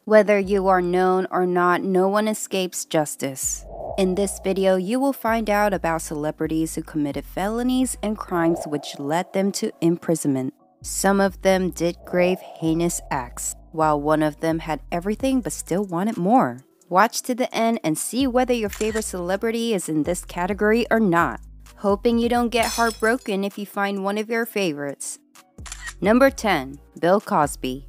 Whether you are known or not, no one escapes justice. In this video, you will find out about celebrities who committed felonies and crimes which led them to imprisonment. Some of them did grave, heinous acts, while one of them had everything but still wanted more. Watch to the end and see whether your favorite celebrity is in this category or not. Hoping you don't get heartbroken if you find one of your favorites. Number 10. Bill Cosby.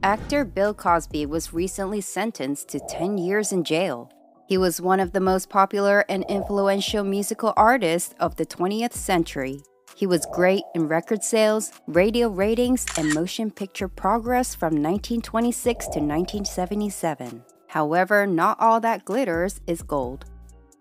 Actor Bill Cosby was recently sentenced to 10 years in jail. He was one of the most popular and influential musical artists of the 20th century. He was great in record sales, radio ratings, and motion picture progress from 1926 to 1977. However, not all that glitters is gold.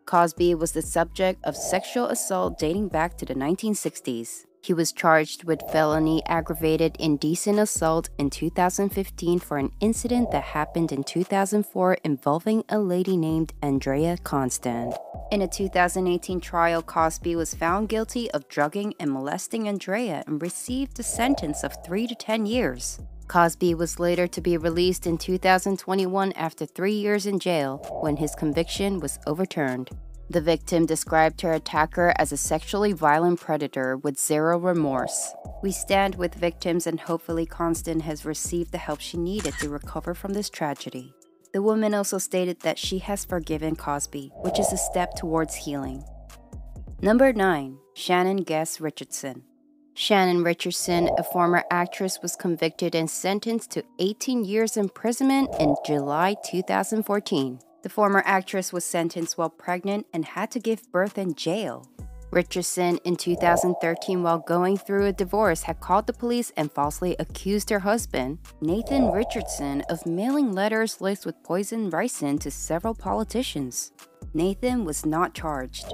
Cosby was the subject of sexual assault dating back to the 1960s. He was charged with felony aggravated indecent assault in 2015 for an incident that happened in 2004 involving a lady named Andrea Constand. In a 2018 trial, Cosby was found guilty of drugging and molesting Andrea and received a sentence of 3 to 10 years. Cosby was later to be released in 2021 after 3 years in jail when his conviction was overturned. The victim described her attacker as a sexually violent predator with zero remorse. We stand with victims and hopefully Constand has received the help she needed to recover from this tragedy. The woman also stated that she has forgiven Cosby, which is a step towards healing. Number 9. Shannon Guess Richardson. Shannon Richardson, a former actress, was convicted and sentenced to 18 years imprisonment in July 2014. The former actress was sentenced while pregnant and had to give birth in jail. Richardson, in 2013, while going through a divorce, had called the police and falsely accused her husband, Nathan Richardson, of mailing letters laced with poison ricin to several politicians. Nathan was not charged.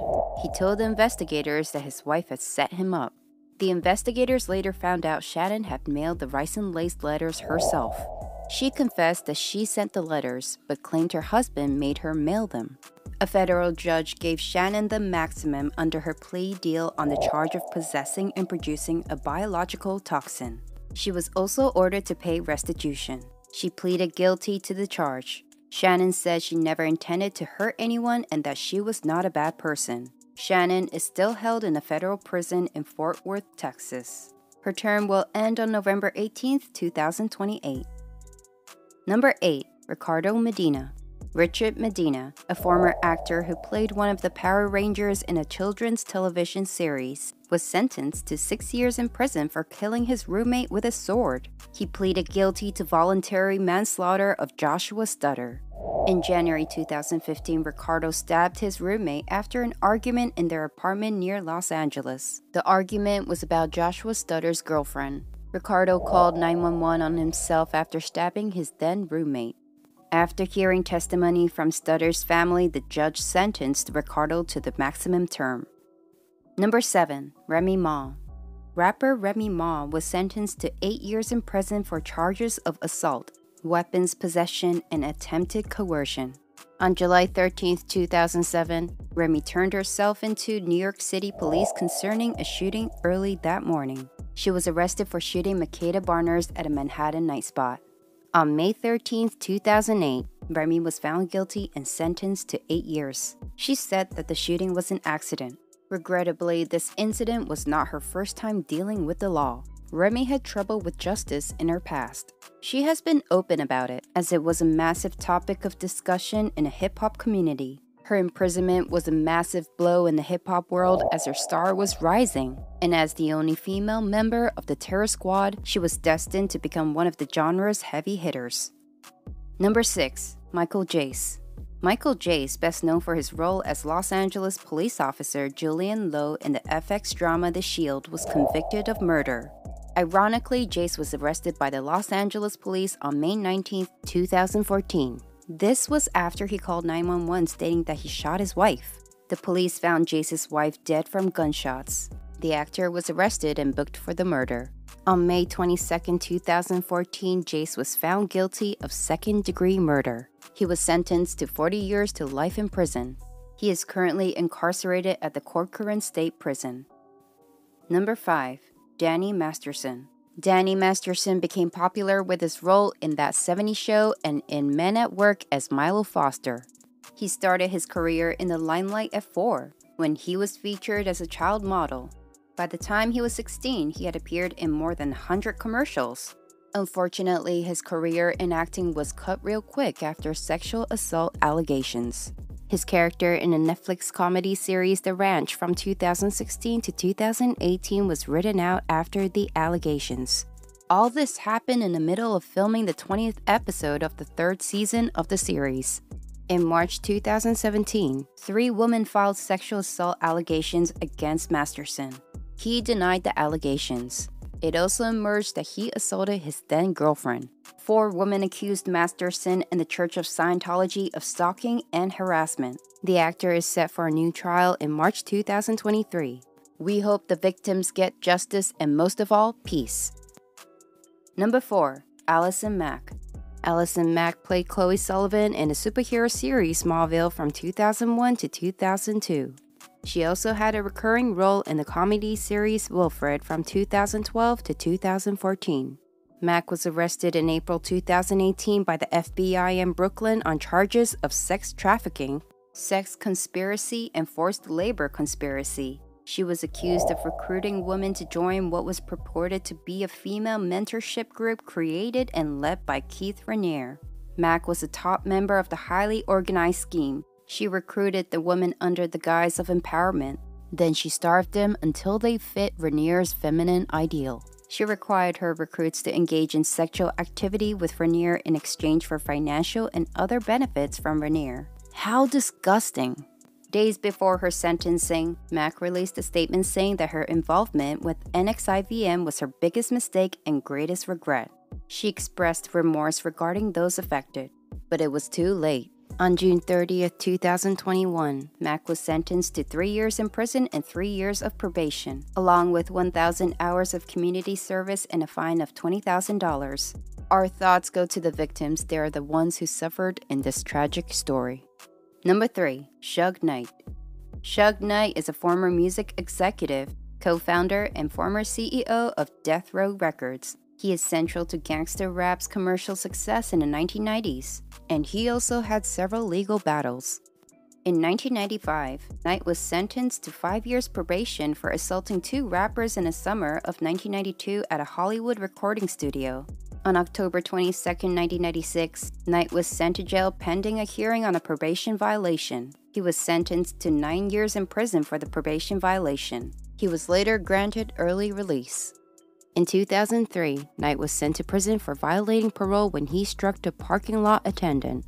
He told the investigators that his wife had set him up. The investigators later found out Shannon had mailed the ricin-laced letters herself. She confessed that she sent the letters, but claimed her husband made her mail them. A federal judge gave Shannon the maximum under her plea deal on the charge of possessing and producing a biological toxin. She was also ordered to pay restitution. She pleaded guilty to the charge. Shannon said she never intended to hurt anyone and that she was not a bad person. Shannon is still held in a federal prison in Fort Worth, Texas. Her term will end on November 18, 2028. Number 8. Ricardo Medina. Richard Medina, a former actor who played one of the Power Rangers in a children's television series, was sentenced to 6 years in prison for killing his roommate with a sword. He pleaded guilty to voluntary manslaughter of Joshua Stutter. In January 2015, Ricardo stabbed his roommate after an argument in their apartment near Los Angeles. The argument was about Joshua Stutter's girlfriend. Ricardo called 911 on himself after stabbing his then roommate. After hearing testimony from Stutter's family, the judge sentenced Ricardo to the maximum term. Number 7. Remy Ma. Rapper Remy Ma was sentenced to 8 years in prison for charges of assault, weapons possession, and attempted coercion. On July 13, 2007, Remy turned herself into New York City police concerning a shooting early that morning. She was arrested for shooting Makeda Barners at a Manhattan night spot. On May 13, 2008, Remy was found guilty and sentenced to 8 years. She said that the shooting was an accident. Regrettably, this incident was not her first time dealing with the law. Remy had trouble with justice in her past. She has been open about it, as it was a massive topic of discussion in a hip-hop community. Her imprisonment was a massive blow in the hip-hop world as her star was rising. And as the only female member of the Terror Squad, she was destined to become one of the genre's heavy hitters. Number 6. Michael Jace. Michael Jace, best known for his role as Los Angeles police officer Julian Lowe in the FX drama The Shield, was convicted of murder. Ironically, Jace was arrested by the Los Angeles police on May 19, 2014. This was after he called 911 stating that he shot his wife. The police found Jace's wife dead from gunshots. The actor was arrested and booked for the murder. On May 22, 2014, Jace was found guilty of second-degree murder. He was sentenced to 40 years to life in prison. He is currently incarcerated at the Corcoran State Prison. Number 5. Danny Masterson. Danny Masterson became popular with his role in That 70s Show and in Men at Work as Milo Foster. He started his career in the limelight at 4, when he was featured as a child model. By the time he was 16, he had appeared in more than 100 commercials. Unfortunately, his career in acting was cut real quick after sexual assault allegations. His character in the Netflix comedy series The Ranch from 2016 to 2018 was written out after the allegations. All this happened in the middle of filming the 20th episode of the 3rd season of the series. In March 2017, 3 women filed sexual assault allegations against Masterson. He denied the allegations. It also emerged that he assaulted his then-girlfriend. 4 women accused Masterson and the Church of Scientology of stalking and harassment. The actor is set for a new trial in March 2023. We hope the victims get justice and, most of all, peace. Number 4. Allison Mack. Allison Mack played Chloe Sullivan in the superhero series Smallville from 2001 to 2002. She also had a recurring role in the comedy series Wilfred from 2012 to 2014. Mack was arrested in April 2018 by the FBI in Brooklyn on charges of sex trafficking, sex conspiracy, and forced labor conspiracy. She was accused of recruiting women to join what was purported to be a female mentorship group created and led by Keith Raniere. Mack was a top member of the highly organized scheme. She recruited the women under the guise of empowerment. Then she starved them until they fit Raniere's feminine ideal. She required her recruits to engage in sexual activity with Raniere in exchange for financial and other benefits from Raniere. How disgusting! Days before her sentencing, Mack released a statement saying that her involvement with NXIVM was her biggest mistake and greatest regret. She expressed remorse regarding those affected, but it was too late. On June 30, 2021, Mack was sentenced to 3 years in prison and 3 years of probation, along with 1,000 hours of community service and a fine of $20,000. Our thoughts go to the victims. They are the ones who suffered in this tragic story. Number 3. Suge Knight. Suge Knight is a former music executive, co-founder, and former CEO of Death Row Records. He is central to gangster rap's commercial success in the 1990s, and he also had several legal battles. In 1995, Knight was sentenced to 5 years probation for assaulting 2 rappers in the summer of 1992 at a Hollywood recording studio. On October 22, 1996, Knight was sent to jail pending a hearing on a probation violation. He was sentenced to 9 years in prison for the probation violation. He was later granted early release. In 2003, Knight was sent to prison for violating parole when he struck a parking lot attendant.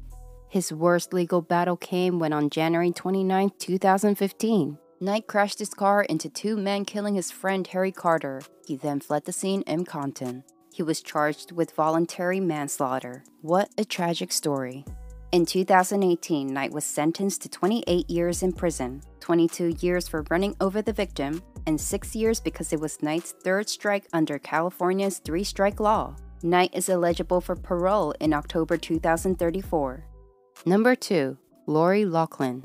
His worst legal battle came when on January 29, 2015, Knight crashed his car into 2 men, killing his friend Harry Carter. He then fled the scene in Compton. He was charged with voluntary manslaughter. What a tragic story. In 2018, Knight was sentenced to 28 years in prison, 22 years for running over the victim, and 6 years because it was Knight's 3rd strike under California's 3-strike law. Knight is eligible for parole in October 2034. Number 2. Lori Loughlin.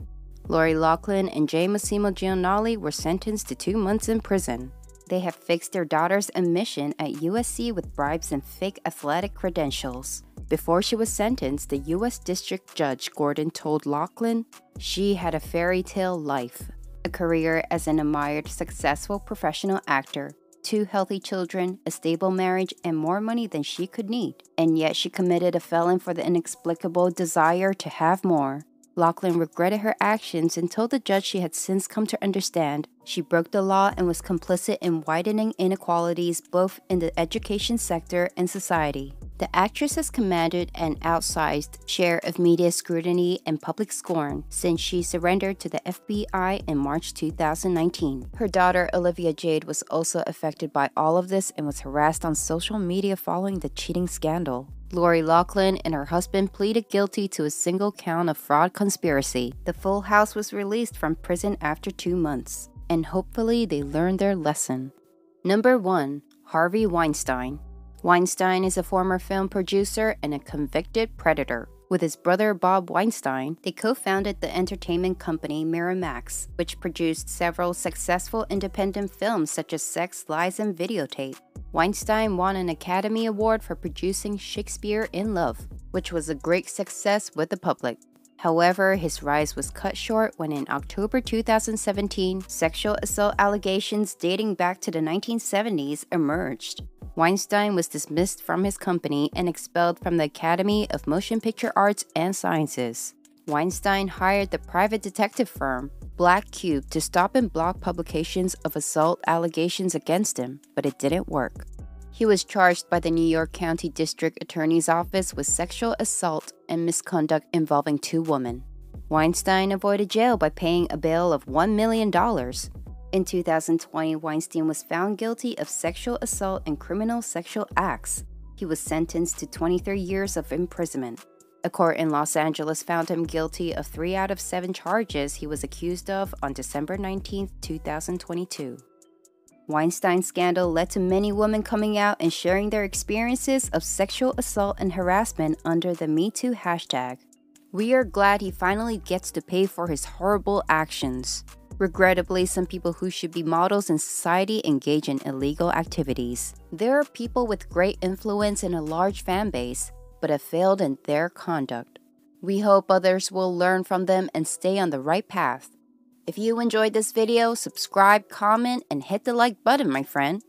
Lori Loughlin and J. Massimo Giannoli were sentenced to 2 months in prison. They have fixed their daughter's admission at USC with bribes and fake athletic credentials. Before she was sentenced, the U.S. District Judge Gordon told Loughlin she had a fairy tale life, a career as an admired, successful professional actor, 2 healthy children, a stable marriage, and more money than she could need. And yet she committed a felony for the inexplicable desire to have more. Loughlin regretted her actions and told the judge she had since come to understand she broke the law and was complicit in widening inequalities both in the education sector and society. The actress has commanded an outsized share of media scrutiny and public scorn since she surrendered to the FBI in March 2019. Her daughter, Olivia Jade, was also affected by all of this and was harassed on social media following the cheating scandal. Lori Loughlin and her husband pleaded guilty to a single count of fraud conspiracy. The full house was released from prison after 2 months, and hopefully they learned their lesson. Number 1. Harvey Weinstein. Weinstein is a former film producer and a convicted predator. With his brother Bob Weinstein, they co-founded the entertainment company Miramax, which produced several successful independent films such as Sex, Lies, and Videotape. Weinstein won an Academy Award for producing Shakespeare in Love, which was a great success with the public. However, his rise was cut short when in October 2017, sexual assault allegations dating back to the 1970s emerged. Weinstein was dismissed from his company and expelled from the Academy of Motion Picture Arts and Sciences. Weinstein hired the private detective firm Black Cube to stop and block publications of assault allegations against him, but it didn't work. He was charged by the New York County District Attorney's Office with sexual assault and misconduct involving 2 women. Weinstein avoided jail by paying a bail of $1 million. In 2020, Weinstein was found guilty of sexual assault and criminal sexual acts. He was sentenced to 23 years of imprisonment. A court in Los Angeles found him guilty of 3 out of 7 charges he was accused of on December 19, 2022. Weinstein's scandal led to many women coming out and sharing their experiences of sexual assault and harassment under the #MeToo hashtag. We are glad he finally gets to pay for his horrible actions. Regrettably, some people who should be models in society engage in illegal activities. There are people with great influence and a large fan base, but have failed in their conduct. We hope others will learn from them and stay on the right path. If you enjoyed this video, subscribe, comment, and hit the like button, my friend.